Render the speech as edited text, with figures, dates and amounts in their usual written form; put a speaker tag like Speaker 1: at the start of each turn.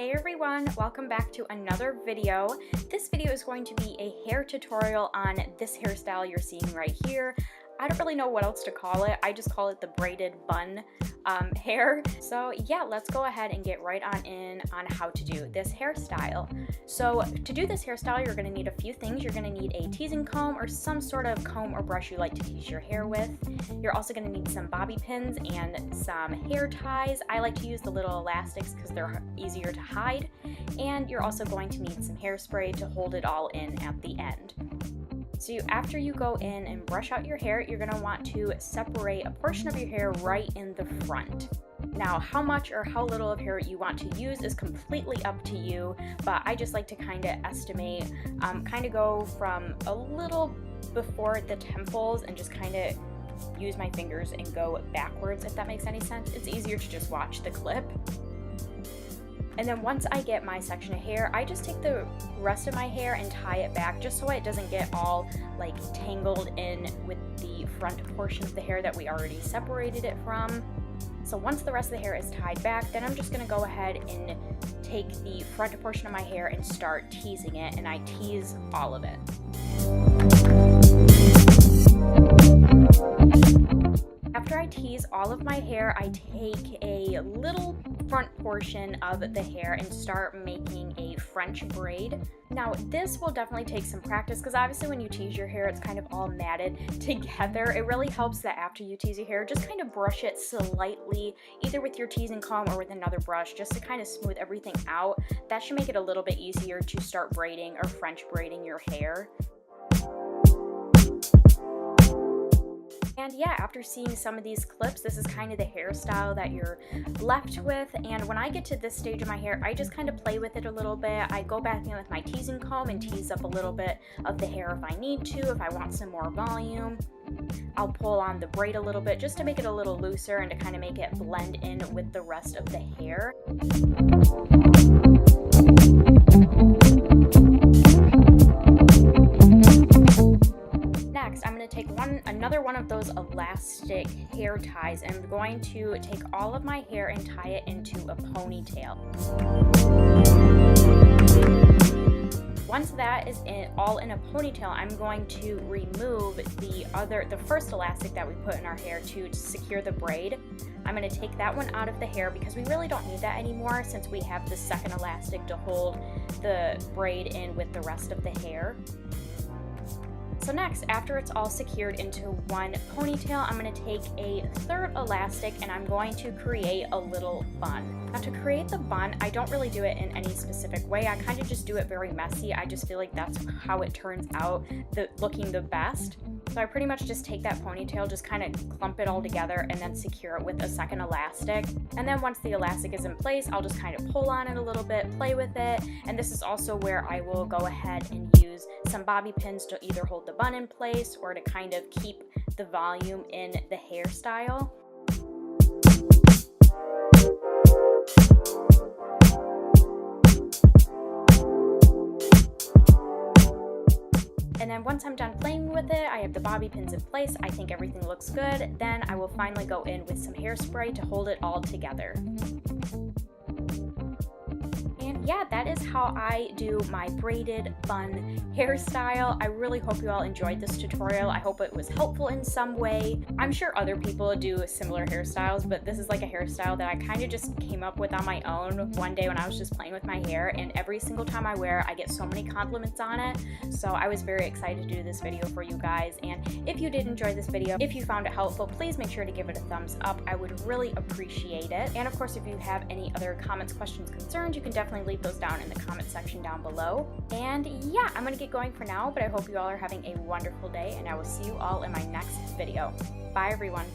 Speaker 1: Hey everyone, welcome back to another video. This video is going to be a hair tutorial on this hairstyle you're seeing right here. I don't really know what else to call it. I just call it the braided bun hair. So yeah, let's go ahead and get right on in on how to do this hairstyle. So to do this hairstyle, you're going to need a few things. You're going to need a teasing comb or some sort of comb or brush you like to tease your hair with. You're also going to need some bobby pins and some hair ties. I like to use the little elastics because they're easier to hide. And you're also going to need some hairspray to hold it all in at the end. So after you go in and brush out your hair, you're going to want to separate a portion of your hair right in the front. Now, how much or how little of hair you want to use is completely up to you, but I just like to kind of estimate, kind of go from a little before the temples and just kind of use my fingers and go backwards, if that makes any sense. It's easier to just watch the clip. And then once I get my section of hair, I just take the rest of my hair and tie it back just so it doesn't get all like tangled in with the front portion of the hair that we already separated it from. So once the rest of the hair is tied back, then I'm just going to go ahead and take the front portion of my hair and start teasing it, and I tease all of it. After I tease all of my hair, I take a little front portion of the hair and start making a French braid. Now this will definitely take some practice because obviously when you tease your hair it's kind of all matted together. It really helps that after you tease your hair, just kind of brush it slightly, either with your teasing comb or with another brush, just to kind of smooth everything out. That should make it a little bit easier to start braiding or French braiding your hair. And yeah, after seeing some of these clips, this is kind of the hairstyle that you're left with. And when I get to this stage of my hair, I just kind of play with it a little bit. I go back in with my teasing comb and tease up a little bit of the hair if I need to, if I want some more volume. I'll pull on the braid a little bit just to make it a little looser and to kind of make it blend in with the rest of the hair. Next, I'm going to take another one of those elastic hair ties, and I'm going to take all of my hair and tie it into a ponytail. Once that is all in a ponytail, I'm going to remove the first elastic that we put in our hair to secure the braid. I'm going to take that one out of the hair because we really don't need that anymore since we have the second elastic to hold the braid in with the rest of the hair. So next, after it's all secured into one ponytail, I'm going to take a third elastic and I'm going to create a little bun. Now to create the bun, I don't really do it in any specific way. I kind of just do it very messy. I just feel like that's how it turns out, looking the best. So I pretty much just take that ponytail, just kind of clump it all together and then secure it with a second elastic. And then once the elastic is in place, I'll just kind of pull on it a little bit, play with it. And this is also where I will go ahead and use some bobby pins to either hold the bun in place or to kind of keep the volume in the hairstyle. And then once I'm done playing with it, I have the bobby pins in place, I think everything looks good, then I will finally go in with some hairspray to hold it all together. And yeah, that is how I do my braided bun hairstyle. I really hope you all enjoyed this tutorial. I hope it was helpful in some way. I'm sure other people do similar hairstyles, but this is like a hairstyle that I kind of just came up with on my own one day when I was just playing with my hair, and every single time I wear it, I get so many compliments on it. So I was very excited to do this video for you guys. And if you did enjoy this video, if you found it helpful, please make sure to give it a thumbs up. I would really appreciate it. And of course, if you have any other comments, questions, concerns, you can definitely leave those down in the comment section down below. And yeah, I'm gonna get going for now, but I hope you all are having a wonderful day, and I will see you all in my next video. Bye everyone.